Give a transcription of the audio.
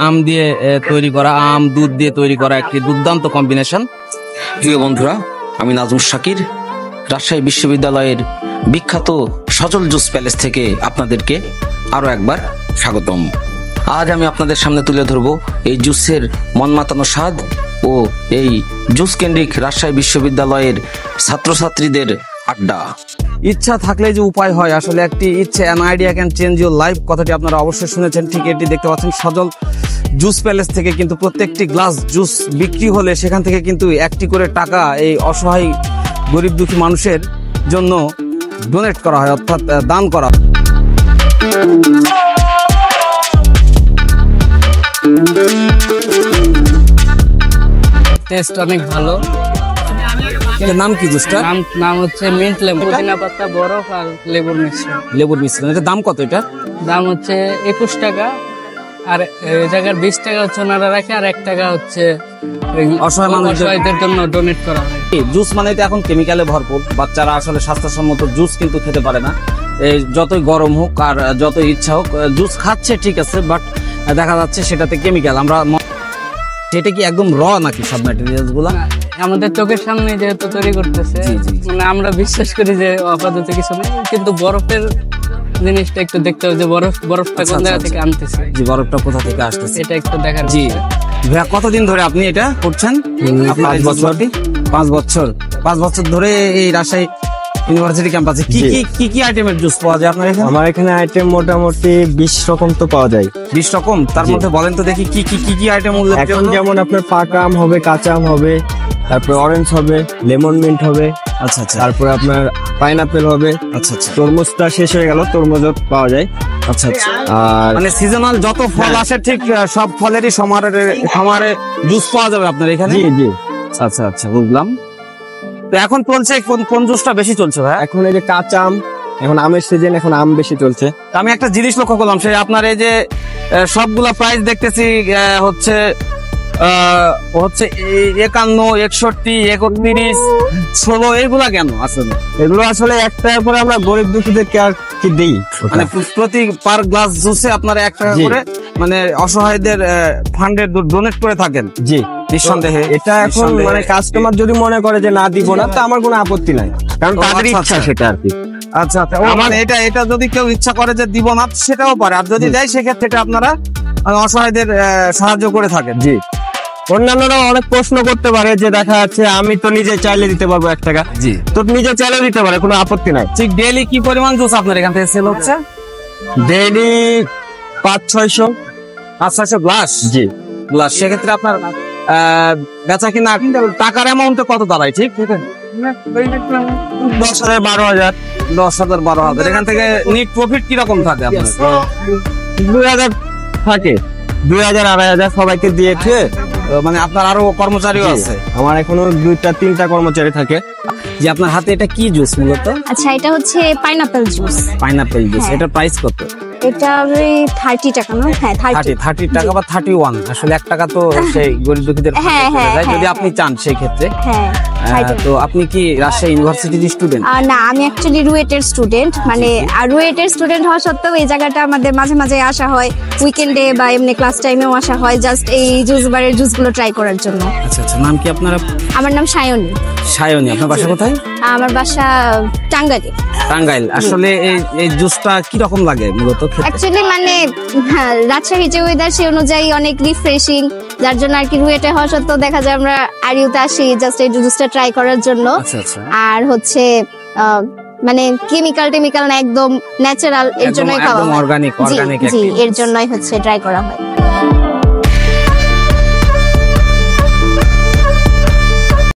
আম দিয়ে তৈরি করা, আম দুধ দিয়ে তৈরি করা একটি দুর্দান্ত কম্বিনেশন। প্রিয় বন্ধুরা, আমি নাজমুল শাকির, রাজশাহী বিশ্ববিদ্যালয়ের বিখ্যাত সজল জুস প্যালেস থেকে আপনাদেরকে আরো একবার স্বাগতম। আজ আমি আপনাদের সামনে তুলে ধরবো এই জুসের মন মাতানো স্বাদ ও এই জুস কেন্দ্রিক রাজশাহী বিশ্ববিদ্যালয়ের ছাত্রছাত্রীদের আড্ডা। ইচ্ছা থাকলে যে উপায় হয়, আসলে একটি ইচ্ছে, an idea can change your life, কথাটি আপনারা অবশ্যই শুনেছেন। ঠিক এটি দেখতে পাচ্ছেন সজল জুস প্যালেস থেকে কিন্তু প্রত্যেকটি গ্লাস জুস বিক্রি হলে সেখান থেকে কিন্তু একটি করে টাকা এই অসহায় গরিব দুঃখী মানুষের জন্য ডোনেট করা হয়, অর্থাৎ দান করা হয়। টেস্ট অনেক ভালো। নাম কি জুসটা? নাম হচ্ছে মিন্ট লেবু, পুদিনা পাতা, বরফ আর লেবুর মিশ্রণ। লেবুর মিশ্রণ। এটা দাম কত? এটা দাম হচ্ছে 21 টাকা, আর এই জায়গার 20 টাকা হচ্ছে ওনারা রাখে, আর 1 টাকা হচ্ছে অসহায় মানুষদের জন্য ডোনেট করা হয়। জুস মানে তো এখন কেমিক্যালে ভরপুর, বাচ্চারা আসলে স্বাস্থ্যসম্মত জুস কিন্তু খেতে পারে না। এই যতই গরম হোক আর যতই ইচ্ছা হোক জুস খাচ্ছে, ঠিক আছে, বাট দেখা যাচ্ছে সেটাতে কেমিক্যাল। আমরা সেটা কি একদম র নাকি সব ম্যাটেরিয়ালস গুলা? আমাদের চোখের সামনে যেহেতু তৈরি করতেছে, মানে আমরা বিশ্বাস করি যে আপাতত কিছু নেই, কিন্তু বরফের জিনিসটা একটু দেখতে হবে যে বরফটা কোন জায়গা থেকে আনতেছে, জি বরফটা কোথা থেকে আসতেছে এটা একটু দেখার। জি ভাইয়া, কতদিন ধরে আপনি এটা করছেন? 5 বছর। 5 বছর ধরে এই রাজশাহী ইউনিভার্সিটি ক্যাম্পাসে কি আইটেমের জুস পাওয়া যায় আপনার এখানে? আমার এখানে আইটেম মোটামুটি 20 রকম তো পাওয়া যায়। 20 রকম? তার মধ্যে বলেন তো দেখি কি আইটেম উল্লেখ? এখন যেমন আপনার পাকা আম হবে, কাঁচা আম হবে, তারপর অরেঞ্জ হবে, লেমন মিন্ট হবে, আচ্ছা আচ্ছা, তারপর আপনার পাইনাপেল হবে, আচ্ছা আচ্ছা, তরমুজটা শেষ হয়ে গেল, তরমুজও পাওয়া যায়। আচ্ছা আচ্ছা, আর মানে সিজনাল যত ফল আসে ঠিক সব ফলেরই সমারে জুস পাওয়া যাবে আপনার এখানে? জি জি। আচ্ছা আচ্ছা, বুঝলাম। তো এখন চলছে কোন জুসটা বেশি চলছে ভাই? এখন এই যে কাঁচা আম, এখন আমের সিজন, এখন আম বেশি চলছে। আমি একটা জিনিস লক্ষ্য করলাম, সেই আপনার এই যে সবগুলা প্রাইস দেখতেছি হচ্ছে 51, 61, 31, 16, এগুলা কেন আসলে? এগুলো আসলে একটার পরে আমরা গরিব দুঃখীদেরকে আর কি দিই, মানে প্রতি পার গ্লাস জুসে আপনারা 1 টাকা করে মানে অসহায়দের ফান্ডে ডোনেট করে থাকেন? জি নিঃসন্দেহে। এটা এখন মানে কাস্টমার যদি মনে করে যে না দিব না, তো আমার কোনো আপত্তি নাই, কারণ তাদের ইচ্ছা সেটা আর কি। আচ্ছা আচ্ছা, মানে এটা যদি কেউ ইচ্ছা করে যে দিব না, সেটাও পারে, আর যদি দেয় সেক্ষেত্রে এটা আপনারা অসহায়দের সাহায্য করে থাকেন? জি। অন্যান্যরা অনেক প্রশ্ন করতে পারে যে দেখা যাচ্ছে আমি তো নিজে চাইলে দিতে পারবো 1 টাকা, জি, তো নিজে চাইলে দিতে পারে, কোনো আপত্তি নাই। ঠিক ডেইলি কি পরিমাণ জুস আপনার এখান থেকে সেল হচ্ছে? ডেইলি 500-600। 500-600 গ্লাস? জি গ্লাস। সেক্ষেত্রে আপনার বেচা কিনা টাকার অ্যামাউন্টে কত দাঁড়ায়? ঠিক 10,000 12,000। 10,000 12,000। এখান থেকে নেট প্রফিট কিরকম থাকে আপনার? 2,000 থাকে, 2,000 2,500 সবাইকে দিয়েছে। মানে আপনার আরো কর্মচারীও আছে? আমার এখনো 2-3টা কর্মচারী থাকে। যে আপনার হাতে এটা কি জুস মূলত? আচ্ছা, এটা হচ্ছে পাইনাপেল জুস। Pineapple juice. এটার প্রাইস কত? এটা 30 টাকা না? হ্যাঁ 30 টাকা বা 31। আসলে 1 টাকা তো সেই গরিব দুঃখীদের যদি আপনি চান সেই ক্ষেত্রে। তো আপনি কি রাজশাহী ইউনিভার্সিটির স্টুডেন্ট? না, আমি অ্যাকচুয়ালি রুয়েটের স্টুডেন্ট। মানে রুয়েটের স্টুডেন্ট হওয়া সত্ত্বেও এই জায়গাটা আমাদের মাঝে মাঝে আসা হয়, উইকেন্ডে বা এমনি ক্লাস টাইমেও আসা হয়, জাস্ট এই জুস বারের জুসগুলো ট্রাই করার জন্য। আচ্ছা আচ্ছা, নাম কি আপনার? আমার নাম সায়নী। সায়নী। আপনার বাসা কোথায়? আমার বাসা টাঙ্গাইলে। টাঙ্গাইল। আসলে এই জুসটা কি রকম লাগে মূলত? অ্যাকচুয়ালি মানে রাজশাহী যে ওয়েদার, সেই অনুযায়ী অনেক রিফ্রেশিং, যার জন্য আর কি রুয়েটে হওয়া সত্ত্বেও দেখা যায় আমরা আরিউতে আসি জাস্ট এই জুসটা ট্রাই করার জন্য। আচ্ছা আচ্ছা। আর হচ্ছে মানে কেমিক্যাল না, একদম ন্যাচারাল, এর জন্যই খাওয়া হয়। অর্গানিক। জি, এর জন্যই হচ্ছে ট্রাই করা হয়।